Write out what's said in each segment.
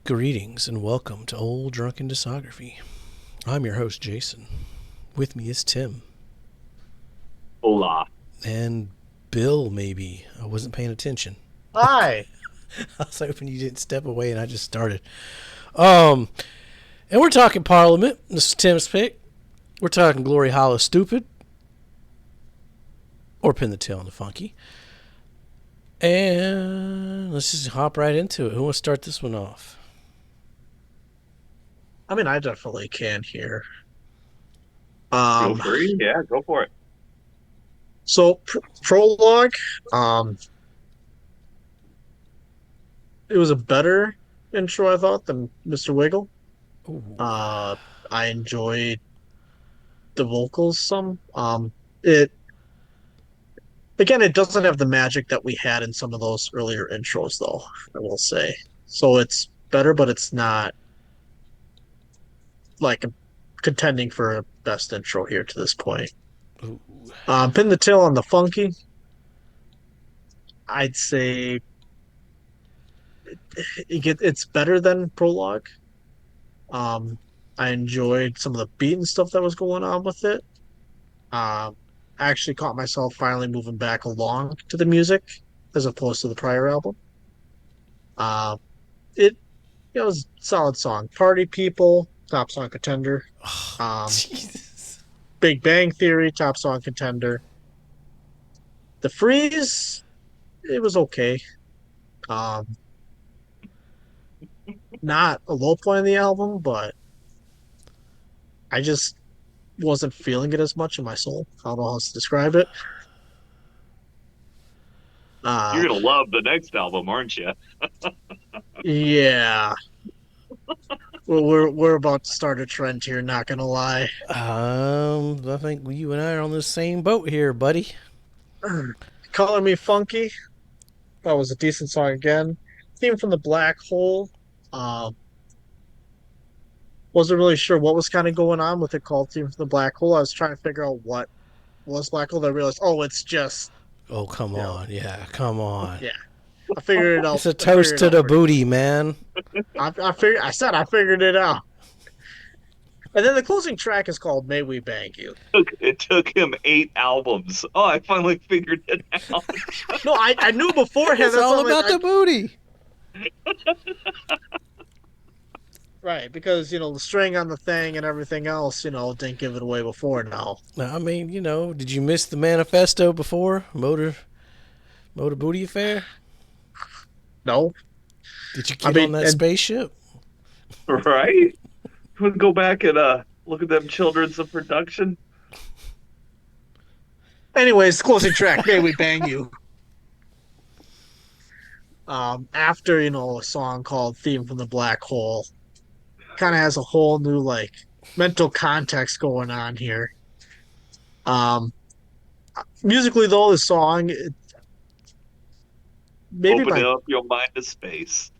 Greetings and welcome to Old Drunken Discography. I'm your host, Jason. With me is Tim. Hola. And Bill, maybe. I wasn't paying attention. Hi. I was hoping you didn't step away and I just started. And we're talking Parliament. This is Tim's pick. We're talking Gloryhallastoopid. Or Pin the Tail on the Funky. And let's just hop right into it. Who wants to start this one off? I mean, I definitely can here. Feel free. Yeah, go for it. So prologue, it was a better intro, I thought, than Mr. Wiggle. Ooh. I enjoyed the vocals some. It doesn't have the magic that we had in some of those earlier intros, though, I will say. So it's better, but it's not like contending for a best intro here to this point. Ooh. Pin the Tail on the Funky. I'd say it's better than Prologue. I enjoyed some of the beat and stuff that was going on with it. I actually caught myself finally moving back along to the music as opposed to the prior album. Uh, it it was a solid song. Party People, top song contender. Jesus. Big Bang Theory, top song contender. The Freeze, it was okay. Um, Not a low point in the album, but I just wasn't feeling it as much in my soul. I don't know how else to describe it. You're Uh, gonna love the next album, aren't you? yeah. Well, we're about to start a trend here. Not gonna lie. I think you and I are on the same boat here, buddy. Color Me Funky. That was a decent song again. Theme from the Black Hole. Um, wasn't really sure what was kind of going on with it called Theme from the Black Hole. I was trying to figure out what was Black Hole. Then I realized, oh, it's just Oh, come you know, on. Yeah, come on. yeah. I figured it out. It's a I figured toast it to out the pretty booty, man. I figured. I said I figured it out. And then the closing track is called "May We Bang You." It took him 8 albums. Oh, I finally figured it out. No, I knew beforehand. It's That's all all about the booty. right, because the string on the thing and everything else, didn't give it away before now. I mean, did you miss the manifesto before? Motor Booty Affair? No, Did you I get on mean, that and spaceship? Right? We go back and look at them children's of production. anyways, closing track, "May We Bang You." After a song called "Theme from the Black Hole," kind of has a whole new mental context going on here. Um, Musically though, the song maybe Open my up your mind to space.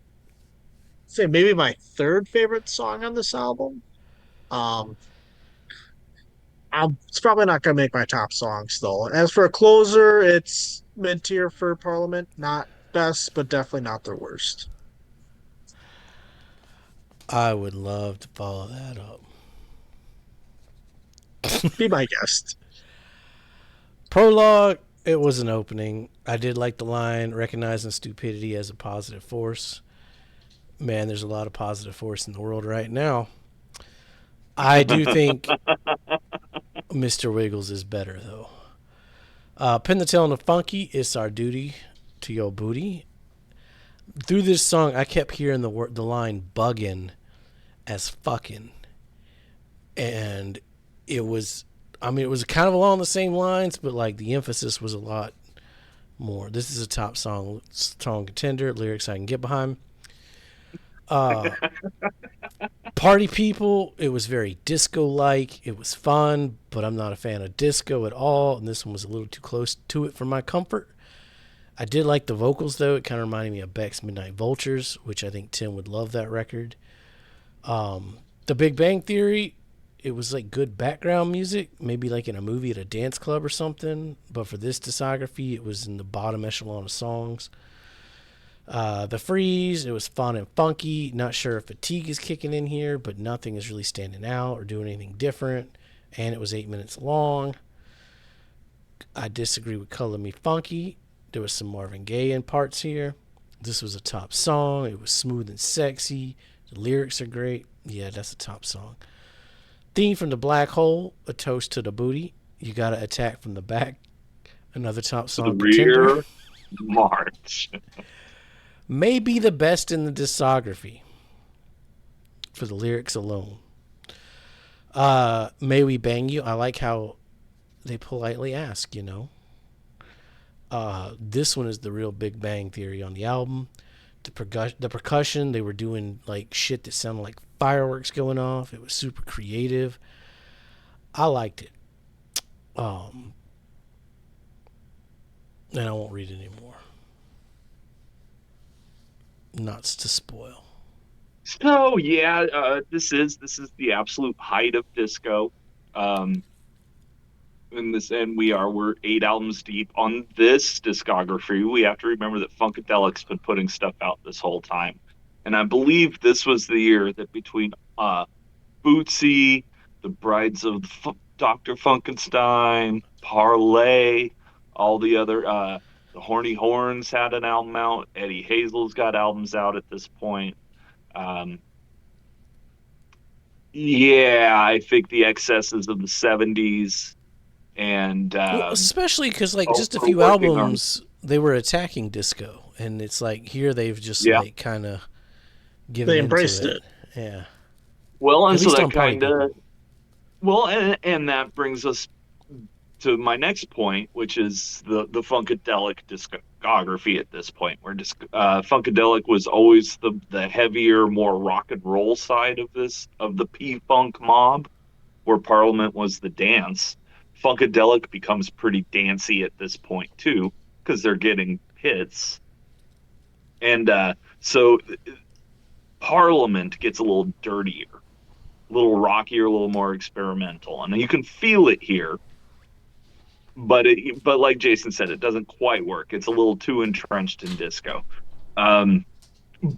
say maybe my third favorite song on this album. Um, it's probably not going to make my top songs though. As for a closer, it's mid tier for Parliament. Not best, but definitely not their worst. I would love to follow that up. Be my guest. Prologue, it was an opening. I did like the line, recognizing stupidity as a positive force. Man, there's a lot of positive force in the world right now. I do think Mr. Wiggles is better, though. Pin the Tail on the Funky, it's our duty to your booty. Through this song, I kept hearing the line bugging as fucking. And it was kind of along the same lines, but the emphasis was a lot more. This is a top song contender, lyrics I can get behind. Party People, it was very disco-like. It was fun, but I'm not a fan of disco at all, and this one was a little too close to it for my comfort. I did like the vocals, though. It kind of reminded me of Beck's Midnight Vultures, which I think Tim would love that record. The Big Bang Theory, it was good background music, maybe in a movie at a dance club or something, but for this discography, it was in the bottom echelon of songs. The Freeze, it was fun and funky. Not sure if fatigue is kicking in here, but nothing is really standing out or doing anything different. And it was 8 minutes long. I disagree with Color Me Funky. There was some Marvin Gaye in parts here. This was a top song. It was smooth and sexy. The lyrics are great. Yeah, that's a top song. Theme from the Black Hole, A Toast to the Booty. You Gotta Attack from the Back. Another top To the song contender. rear march. Maybe the best in the discography for the lyrics alone. May We Bang You? I like how they politely ask, you know. This one is the real Big Bang Theory on the album. The percussion, they were doing like shit that sounded like fireworks going off. It was super creative. I liked it. And I won't read anymore. Not to spoil. So yeah, this is the absolute height of disco. Um, we're 8 albums deep on this discography. We have to remember that Funkadelic's been putting stuff out this whole time, and I believe this was the year that between Bootsy, the Brides of Dr. Funkenstein, Parlay, all the other the Horny Horns had an album out. Eddie Hazel's got albums out at this point. Um, yeah, I think the excesses of the '70s and Well, especially because like just a we're few working on albums, they were attacking disco, and it's like here they've just yeah. like kind of given They into embraced it. it. Yeah, Well, and at so least on that Party kind of People. well, and that brings us to my next point, which is the Funkadelic discography at this point, where Funkadelic was always the heavier, more rock and roll side of the P Funk mob, where Parliament was the dance. Funkadelic becomes pretty dancey at this point too, because they're getting hits, and so Parliament gets a little dirtier, a little rockier, a little more experimental, and you can feel it here. But like Jason said, it doesn't quite work. It's a little too entrenched in disco. Um,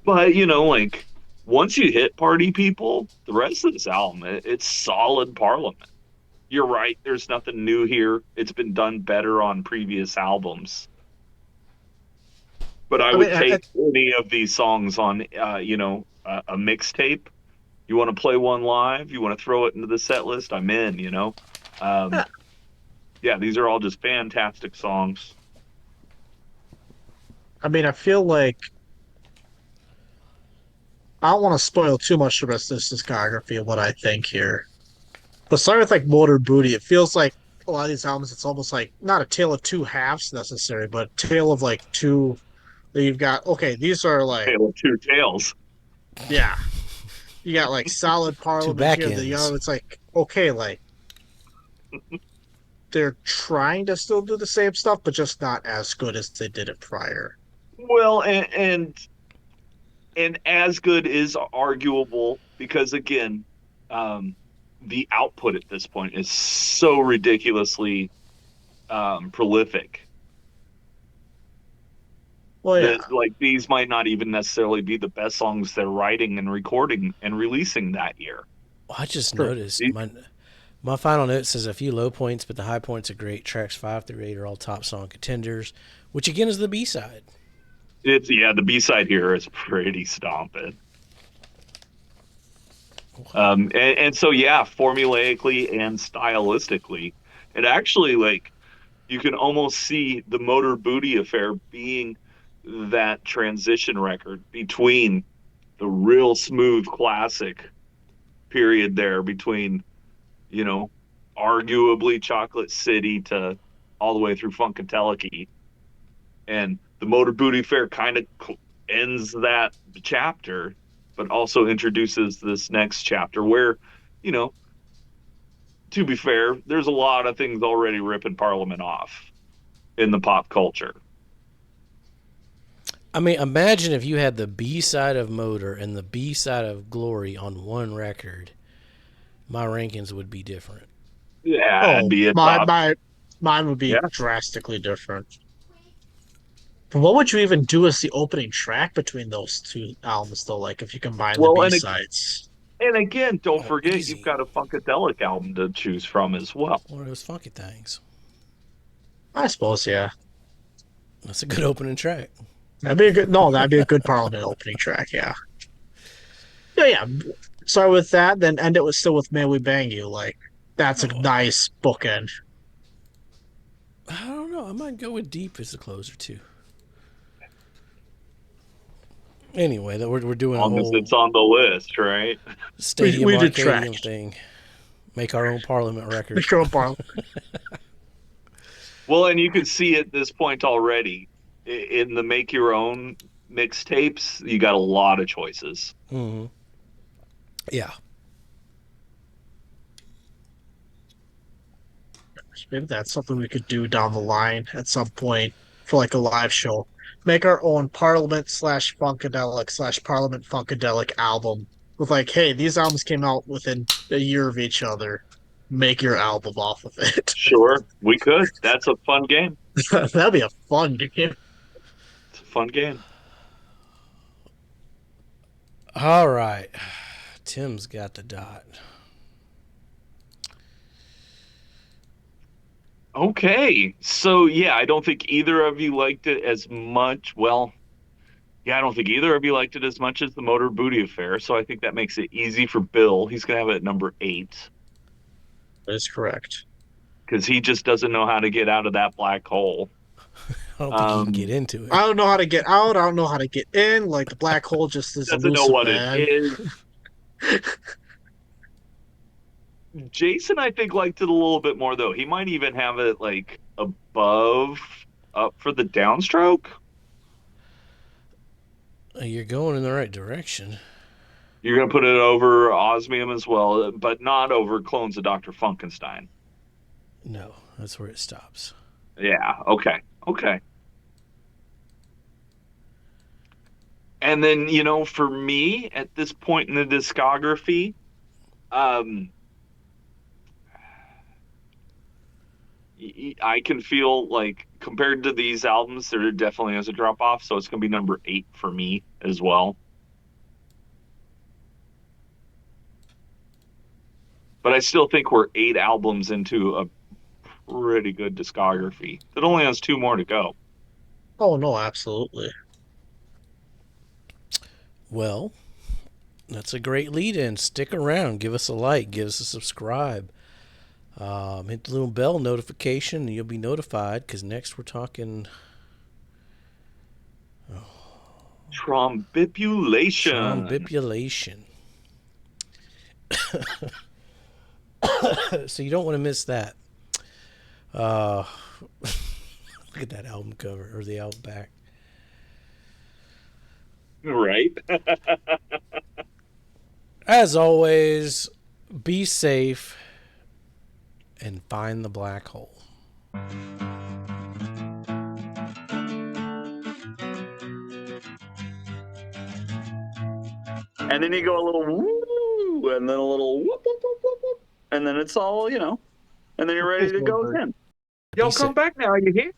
but like once you hit Party People, the rest of this album, it's solid Parliament. You're right. There's nothing new here. It's been done better on previous albums. But I I mean, would take any of these songs on, a mixtape. You want to play one live? You want to throw it into the set list? I'm in. Um, yeah, these are all just fantastic songs. I feel like I don't want to spoil too much the rest of this discography of what I think here. But starting with like Motor Booty, it feels like a lot of these albums, it's almost like not a tale of two halves necessarily, but a tale of like two that you've got. Okay, these are like, Tale of Two Tales. yeah, you got like solid Two Parliament back here. The ends. other, it's like, okay, like they're trying to still do the same stuff, but just not as good as they did it prior. Well, and as good is arguable because again, um, the output at this point is so ridiculously prolific Well, that yeah. like these might not even necessarily be the best songs they're writing and recording and releasing that year. I just True. noticed my final note says a few low points, but the high points are great. Tracks 5 through 8 are all top song contenders, which again is the B side. It's yeah, the B side here is pretty stomping. And so yeah, formulaically and stylistically, it actually like you can almost see the Motor Booty Affair being that transition record between the real smooth classic period there between, you know, arguably Chocolate City to all the way through Funkadelic. And the Motor Booty Fair kind of ends that chapter, but also introduces this next chapter where, you know, to be fair, there's a lot of things already ripping Parliament off in the pop culture. I mean, imagine if you had the B side of Motor and the B side of Glory on one record. My rankings would be different. Yeah, it'd Oh, be a my top. my mine would be Yeah, drastically different. But what would you even do as the opening track between those two albums, though? Like if you combine the Well, B sides. and again, don't Oh, forget you've easy. got a Funkadelic album to choose from as well. One of those funky things. I suppose, yeah. That's a good opening track. That'd be a good Parliament opening track, yeah. Yeah, yeah. Start with that, then end it with still with May We Bang You. Like that's a Oh, nice bookend. I don't know. I might go with Deep as the closer too. Anyway, that we're doing a Long as it's whole on the list, right? Stadium We did track. Arcadium thing. Make our own Parliament record. The show Parliament. Well, and you can see at this point already in the make your own mixtapes, you got a lot of choices. Mm-hmm. Yeah. Maybe that's something we could do down the line at some point for like a live show. Make our own Parliament slash Funkadelic slash Parliament Funkadelic album with like, hey, these albums came out within a year of each other. Make your album off of it. Sure, we could. That's a fun game. That'd be a fun game. It's a fun game. All right. Tim's got the dot. Okay. So, yeah, I don't think either of you liked it as much. Well, yeah, I don't think either of you liked it as much as the Motor Booty Affair. So I think that makes it easy for Bill. He's going to have it at number 8 That is correct. because he just doesn't know how to get out of that black hole. I don't think he can get into it. I don't know how to get out. I don't know how to get in. Like the black hole just is Doesn't know elusive, what it man. is. Jason, I think, liked it a little bit more, though. He might even have it like above, up for the downstroke. You're going in the right direction. You're going to put it over Osmium as well, but not over Clones of Dr. Funkenstein. No, that's where it stops. Yeah, okay, okay. And then, for me, at this point in the discography, I can feel like compared to these albums, there definitely is a drop off. So it's going to be number 8 for me as well. But I still think we're 8 albums into a pretty good discography. It only has 2 more to go. Oh no, absolutely. Well, that's a great lead in. Stick around. Give us a like. Give us a subscribe. Hit the little bell notification and you'll be notified because next we're talking Trombipulation. So you don't want to miss that. Look at that album cover or the album back. Right. As always, be safe and find the black hole. And then you go a little woo, and then a little whoop, whoop, whoop, whoop, whoop, and then it's all, and then you're ready to go again. Y'all come back now, you hear?